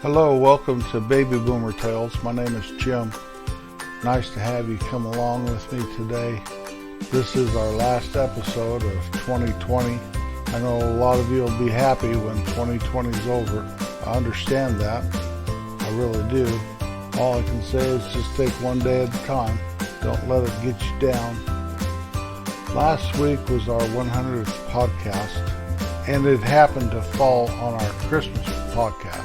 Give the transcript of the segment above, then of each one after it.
Hello, welcome to Baby Boomer Tales. My name is Jim. Nice to have you come along with me today. This is our last episode of 2020. I know a lot of you will be happy when 2020 is over. I understand that. I really do. All I can say is just take one day at a time. Don't let it get you down. Last week was our 100th podcast, and it happened to fall on our Christmas podcast.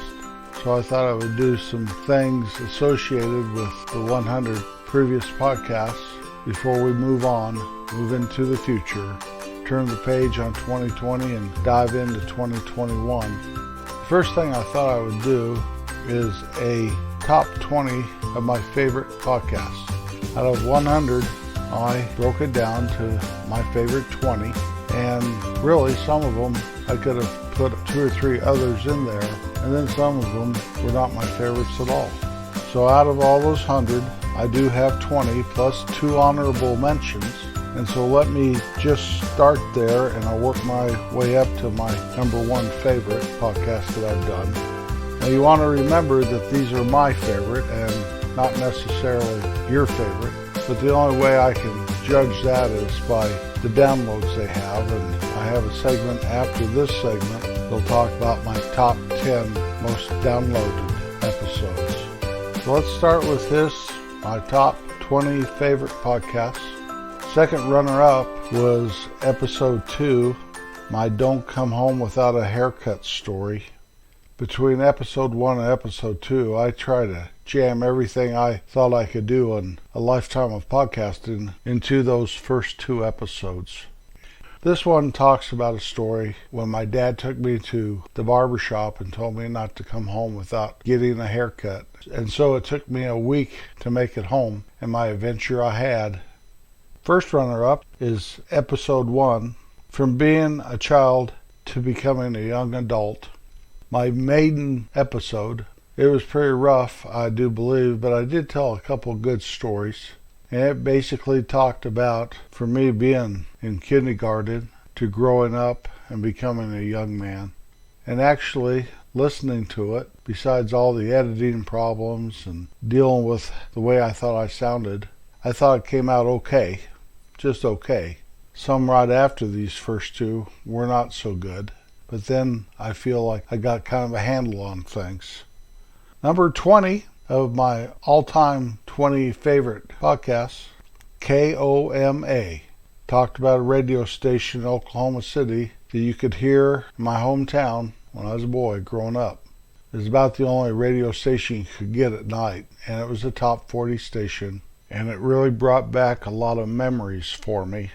So I thought I would do some things associated with the 100 previous podcasts before we move into the future, turn the page on 2020 and dive into 2021. The first thing I thought I would do is a top 20 of my favorite podcasts. Out of 100, I broke it down to my favorite 20, and really some of them I could have put 2 or 3 others in there, and then some of them were not my favorites at all. So out of all those 100, I do have 20 plus 2 honorable mentions, and so let me just start there and I'll work my way up to my number 1 favorite podcast that I've done. Now you want to remember that these are my favorite and not necessarily your favorite, but the only way I can judge that is by the downloads they have, and I have a segment after this segment that'll talk about my top 10 most downloaded episodes. So let's start with this, my top 20 favorite podcasts. Second runner-up was episode 2, my Don't Come Home Without a Haircut story. Between episode 1 and episode 2, I try to jam everything I thought I could do in a lifetime of podcasting into those first 2 episodes. This one talks about a story when my dad took me to the barber shop and told me not to come home without getting a haircut. And so it took me a week to make it home, and my adventure I had. First runner-up is episode 1, From Being a Child to Becoming a Young Adult. My maiden episode. It was pretty rough, I do believe, but I did tell a couple good stories. And it basically talked about, for me being in kindergarten to growing up and becoming a young man. And actually, listening to it, besides all the editing problems and dealing with the way I thought I sounded, I thought it came out okay. Just okay. Some right after these first 2 were not so good. But then I feel like I got kind of a handle on things. Number 20 of my all-time 20 favorite podcasts, KOMA, talked about a radio station in Oklahoma City that you could hear in my hometown when I was a boy growing up. It was about the only radio station you could get at night, and it was a top 40 station, and it really brought back a lot of memories for me.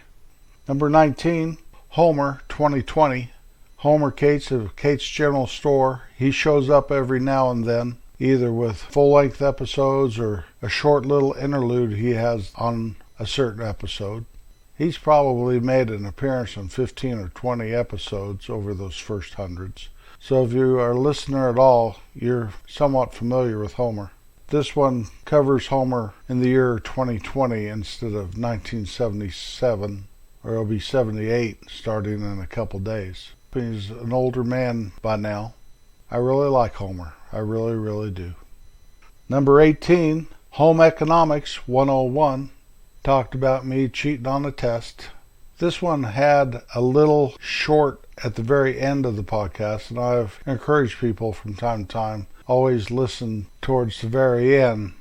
Number 19, Homer 2020. Homer Cates of Cates General Store. He shows up every now and then, either with full-length episodes or a short little interlude he has on a certain episode. He's probably made an appearance on 15 or 20 episodes over those first hundreds. So if you are a listener at all, you're somewhat familiar with Homer. This one covers Homer in the year 2020 instead of 1977, or it'll be 78 starting in a couple days. He's an older man by now. I really like Homer. I really, really do. Number 18, Home Economics 101, talked about me cheating on a test. This one had a little short at the very end of the podcast, and I've encouraged people from time to time, always listen towards the very end.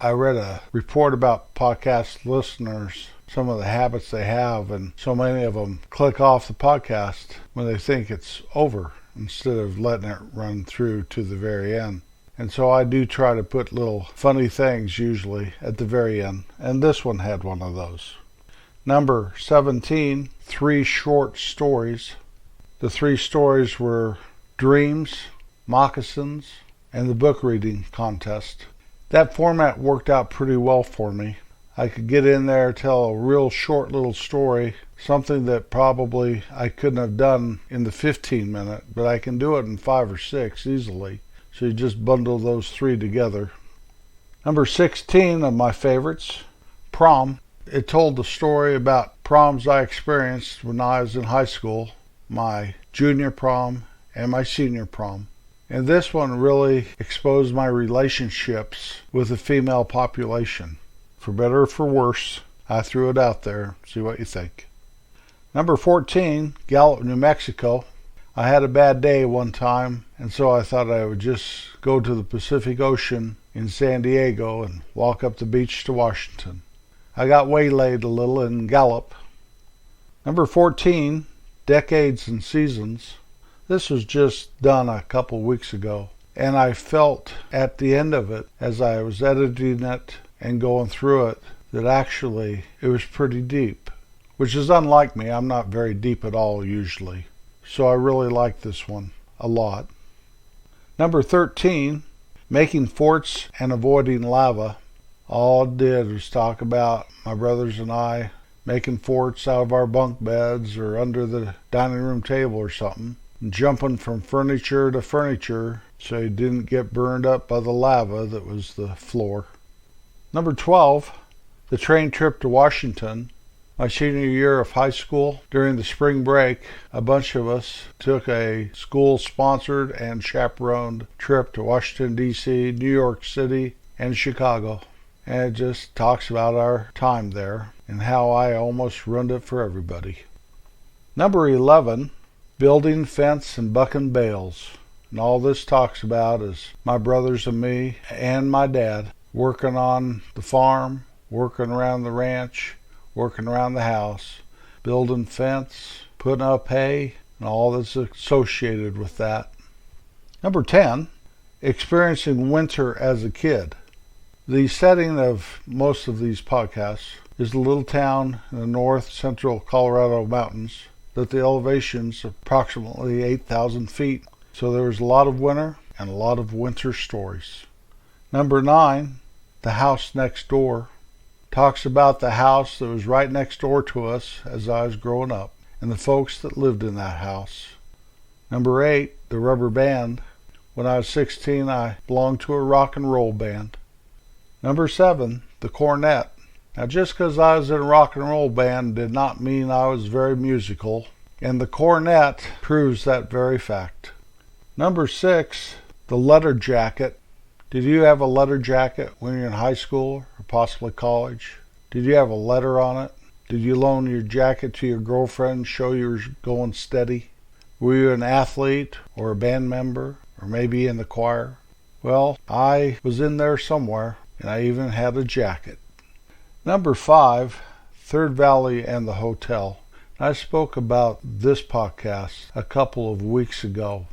I read a report about podcast listeners, some of the habits they have, and so many of them click off the podcast when they think it's over instead of letting it run through to the very end. And so I do try to put little funny things usually at the very end, and this one had one of those. Number 17, 3 short stories. The 3 stories were Dreams, Moccasins, and the book reading contest. That format worked out pretty well for me. I could get in there, tell a real short little story, something that probably I couldn't have done in the 15-minute, but I can do it in 5 or 6 easily. So you just bundle those 3 together. Number 16 of my favorites, Prom. It told the story about proms I experienced when I was in high school, my junior prom and my senior prom. And this one really exposed my relationships with the female population. For better or for worse, I threw it out there. See what you think. Number 14, Gallup, New Mexico. I had a bad day one time, and so I thought I would just go to the Pacific Ocean in San Diego and walk up the beach to Washington. I got waylaid a little in Gallup. Number 14, Decades and Seasons. This was just done a couple weeks ago, and I felt at the end of it, as I was editing it and going through it, that actually it was pretty deep, which is unlike me. I'm not very deep at all usually, so I really like this one a lot. Number 13, Making Forts and Avoiding Lava. All it did was talk about my brothers and I making forts out of our bunk beds or under the dining room table or something, jumping from furniture to furniture so you didn't get burned up by the lava that was the floor. Number 12, the train trip to Washington. My senior year of high school, during the spring break, a bunch of us took a school-sponsored and chaperoned trip to Washington, D.C., New York City, and Chicago. And it just talks about our time there and how I almost ruined it for everybody. Number 11, Building Fence and Bucking Bales. And all this talks about is my brothers and me and my dad working on the farm, working around the ranch, working around the house, building fence, putting up hay, and all that's associated with that. Number 10, experiencing winter as a kid. The setting of most of these podcasts is a little town in the north central Colorado mountains that the elevation's approximately 8,000 feet. So there was a lot of winter and a lot of winter stories. Number 9, The House Next Door. Talks about the house that was right next door to us as I was growing up and the folks that lived in that house. Number 8, The Rubber Band. When I was 16, I belonged to a rock and roll band. Number 7, The Cornet. Now, just because I was in a rock and roll band did not mean I was very musical, and the cornet proves that very fact. Number 6, The Letter Jacket. Did you have a letter jacket when you were in high school or possibly college? Did you have a letter on it? Did you loan your jacket to your girlfriend and show you were going steady? Were you an athlete or a band member or maybe in the choir? Well, I was in there somewhere, and I even had a jacket. Number 5, Third Valley and the Hotel. I spoke about this podcast a couple of weeks ago.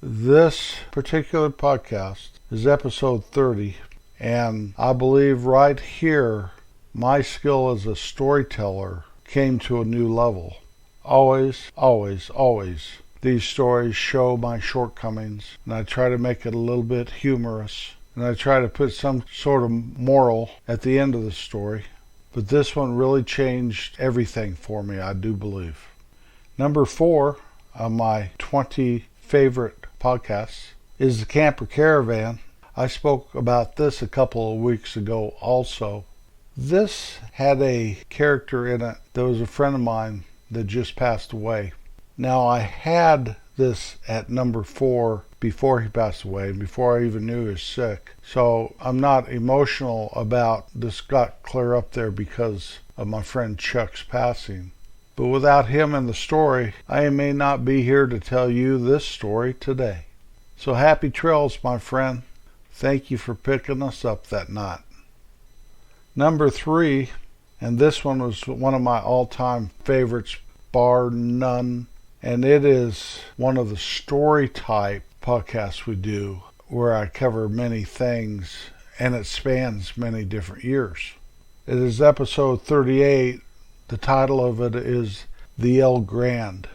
This particular podcast is episode 30, and I believe right here my skill as a storyteller came to a new level. Always, always, always, these stories show my shortcomings, and I try to make it a little bit humorous. And I try to put some sort of moral at the end of the story. But this one really changed everything for me, I do believe. Number 4 on my 20 favorite podcasts is The Camper Caravan. I spoke about this a couple of weeks ago also. This had a character in it that was a friend of mine that just passed away. Now, I had this at number 4 before he passed away, before I even knew he was sick. So I'm not emotional about this got clear up there because of my friend Chuck's passing. But without him in the story, I may not be here to tell you this story today. So happy trails, my friend. Thank you for picking us up that night. Number 3, and this one was one of my all-time favorites, bar none. And it is one of the story type podcasts we do where I cover many things and it spans many different years. It is episode 38. The title of it is The El Grand.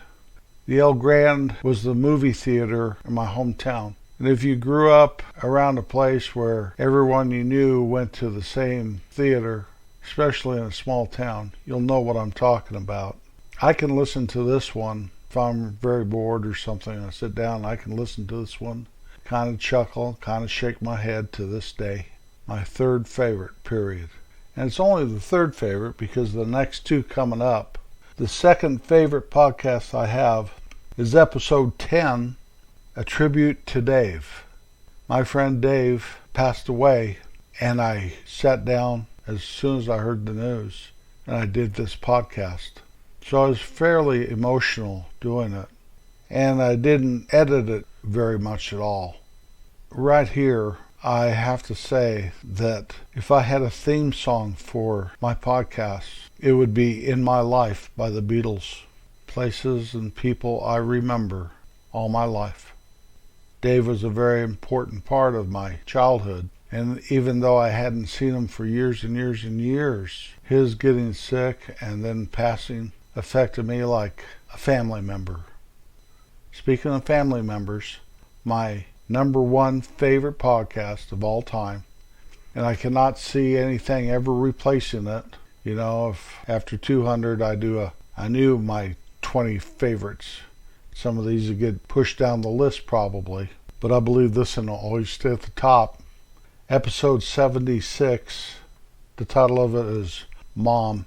The El Grand was the movie theater in my hometown. And if you grew up around a place where everyone you knew went to the same theater, especially in a small town, you'll know what I'm talking about. I can listen to this one if I'm very bored or something. I sit down and I can listen to this one, kind of chuckle, kind of shake my head to this day. My third favorite, period. And it's only the third favorite because the next two coming up. The second favorite podcast I have is episode 10, a tribute to Dave. My friend Dave passed away, and I sat down as soon as I heard the news, and I did this podcast. So I was fairly emotional doing it, and I didn't edit it very much at all. Right here, I have to say that if I had a theme song for my podcast, it would be In My Life by the Beatles. Places and people I remember all my life. Dave was a very important part of my childhood, and even though I hadn't seen him for years and years and years, his getting sick and then passing affected me like a family member. Speaking of family members, my number one favorite podcast of all time, and I cannot see anything ever replacing it. You know, if after 200 I knew my 20 favorites. Some of these would get pushed down the list probably, but I believe this one will always stay at the top. Episode 76, the title of it is Mom,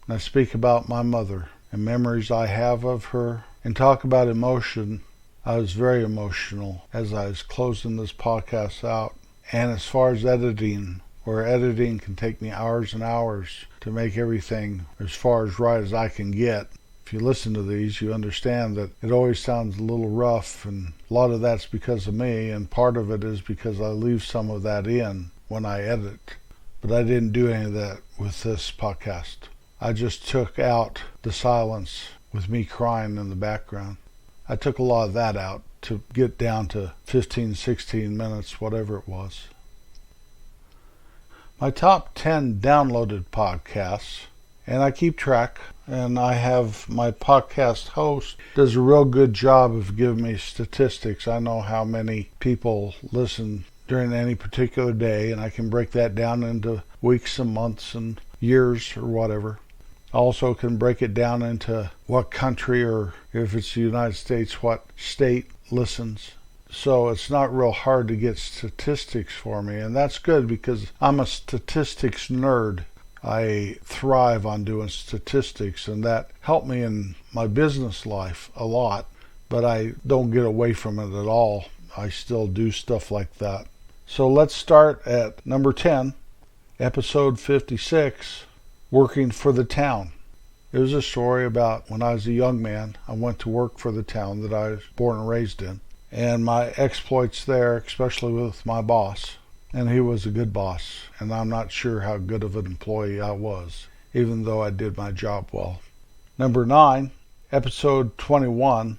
and I speak about my mother and memories I have of her, and talk about emotion. I was very emotional as I was closing this podcast out. And as far as editing, where editing can take me hours and hours to make everything as far as right as I can get, if you listen to these, you understand that it always sounds a little rough, and a lot of that's because of me, and part of it is because I leave some of that in when I edit. But I didn't do any of that with this podcast. I just took out the silence with me crying in the background. I took a lot of that out to get down to 15, 16 minutes, whatever it was. My top 10 downloaded podcasts, and I keep track, and I have my podcast host does a real good job of giving me statistics. I know how many people listen during any particular day, and I can break that down into weeks and months and years or whatever. I also can break it down into what country, or if it's the United States, what state listens. So it's not real hard to get statistics for me, and that's good because I'm a statistics nerd. I thrive on doing statistics, and that helped me in my business life a lot, but I don't get away from it at all. I still do stuff like that. So let's start at number 10, episode 56, Working for the Town. It was a story about when I was a young man, I went to work for the town that I was born and raised in, and my exploits there, especially with my boss. And he was a good boss, and I'm not sure how good of an employee I was, even though I did my job well. Number 9, episode 21,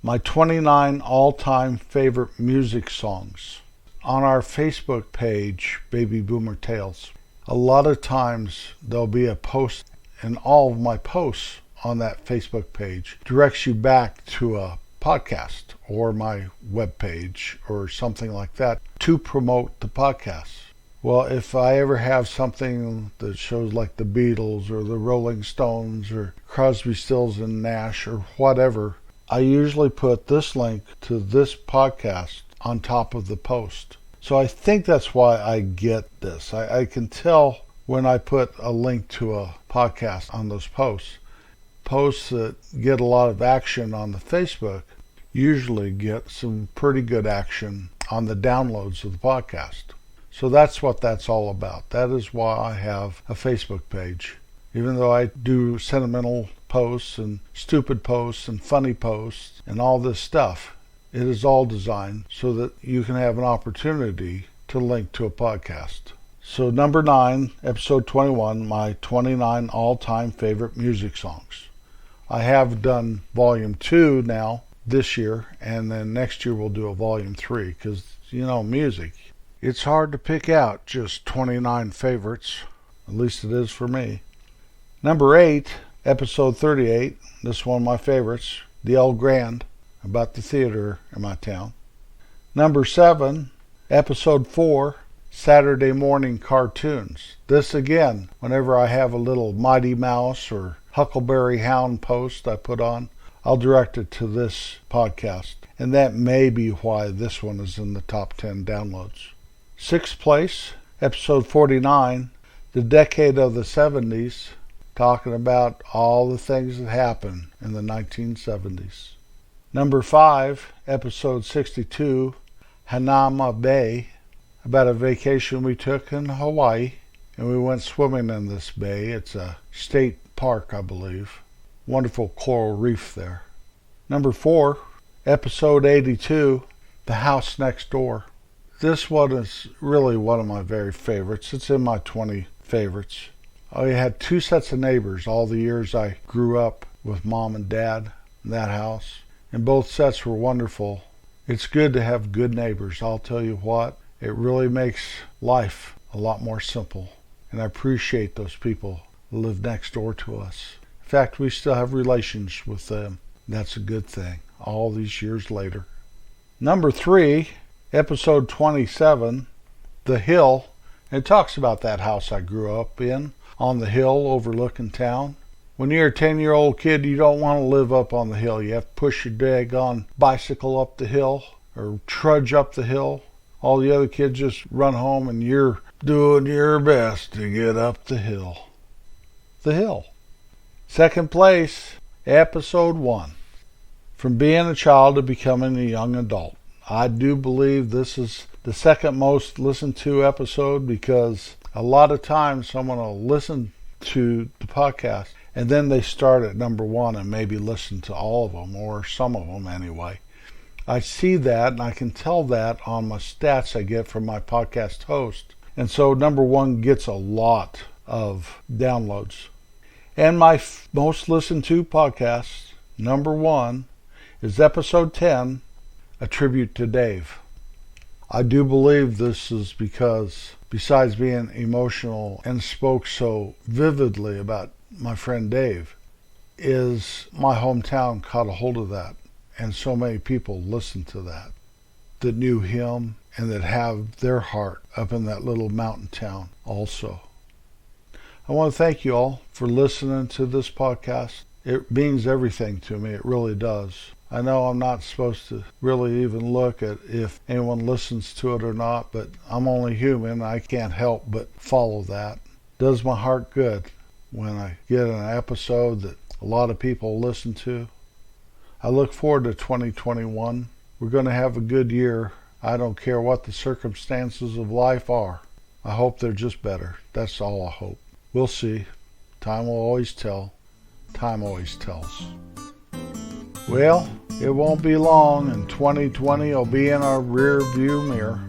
my 29 all-time favorite music songs. On our Facebook page, Baby Boomer Tales, a lot of times there'll be a post, and all of my posts on that Facebook page directs you back to a podcast or my webpage or something like that to promote the podcast. Well, if I ever have something that shows like the Beatles or the Rolling Stones or Crosby, Stills and Nash or whatever, I usually put this link to this podcast on top of the post. So I think that's why I get this. I can tell when I put a link to a podcast on those posts. Posts that get a lot of action on the Facebook usually get some pretty good action on the downloads of the podcast. So that's what that's all about. That is why I have a Facebook page. Even though I do sentimental posts and stupid posts and funny posts and all this stuff, it is all designed so that you can have an opportunity to link to a podcast. So number 9, episode 21, my 29 all-time favorite music songs. I have done volume 2 now this year, and then next year we'll do a volume 3 because, you know, music, it's hard to pick out just 29 favorites. At least it is for me. Number 8, episode 38, this is one of my favorites, the El Grand, about the theater in my town. Number 7, episode 4, Saturday morning cartoons. This again, whenever I have a little Mighty Mouse or Huckleberry Hound post I put on, I'll direct it to this podcast. And that may be why this one is in the top 10 downloads. 6th place, episode 49, the decade of the 70s, talking about all the things that happened in the 1970s. Number 5, episode 62, Hanauma Bay, about a vacation we took in Hawaii, and we went swimming in this bay. It's a state park, I believe. Wonderful coral reef there. Number 4, episode 82, The House Next Door. This one is really one of my very favorites. It's in my 20 favorites. I had 2 sets of neighbors all the years I grew up with Mom and Dad in that house, and both sets were wonderful. It's good to have good neighbors. I'll tell you what, it really makes life a lot more simple, and I appreciate those people who live next door to us. In fact, we still have relations with them. That's a good thing, all these years later. Number 3, episode 27, The Hill. It talks about that house I grew up in, on the hill overlooking town. When you're a 10-year-old kid, you don't want to live up on the hill. You have to push your daggone bicycle up the hill or trudge up the hill. All the other kids just run home and you're doing your best to get up the hill. The Hill. Second place, episode 1, From Being a Child to Becoming a Young Adult. I do believe this is the second most listened to episode, because a lot of times someone will listen to the podcast and then they start at number 1 and maybe listen to all of them, or some of them anyway. I see that, and I can tell that on my stats I get from my podcast host. And so number 1 gets a lot of downloads. And my most listened to podcast, number 1, is episode 10, A Tribute to Dave. I do believe this is because, besides being emotional and spoke so vividly about my friend Dave, is my hometown caught a hold of that, and so many people listened to that knew him and that have their heart up in that little mountain town also. I want to thank you all for listening to this podcast. It means everything to me. It really does. I know I'm not supposed to really even look at if anyone listens to it or not, but I'm only human. I can't help but follow that. It does my heart good when I get an episode that a lot of people listen to. I look forward to 2021. We're going to have a good year. I don't care what the circumstances of life are. I hope they're just better. That's all I hope. We'll see. Time will always tell. Time always tells. Well, it won't be long, and 2020 will be in our rear view mirror.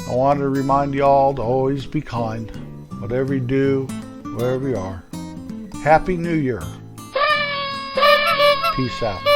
I want to remind you all to always be kind, whatever you do, wherever you are. Happy New Year. Peace out.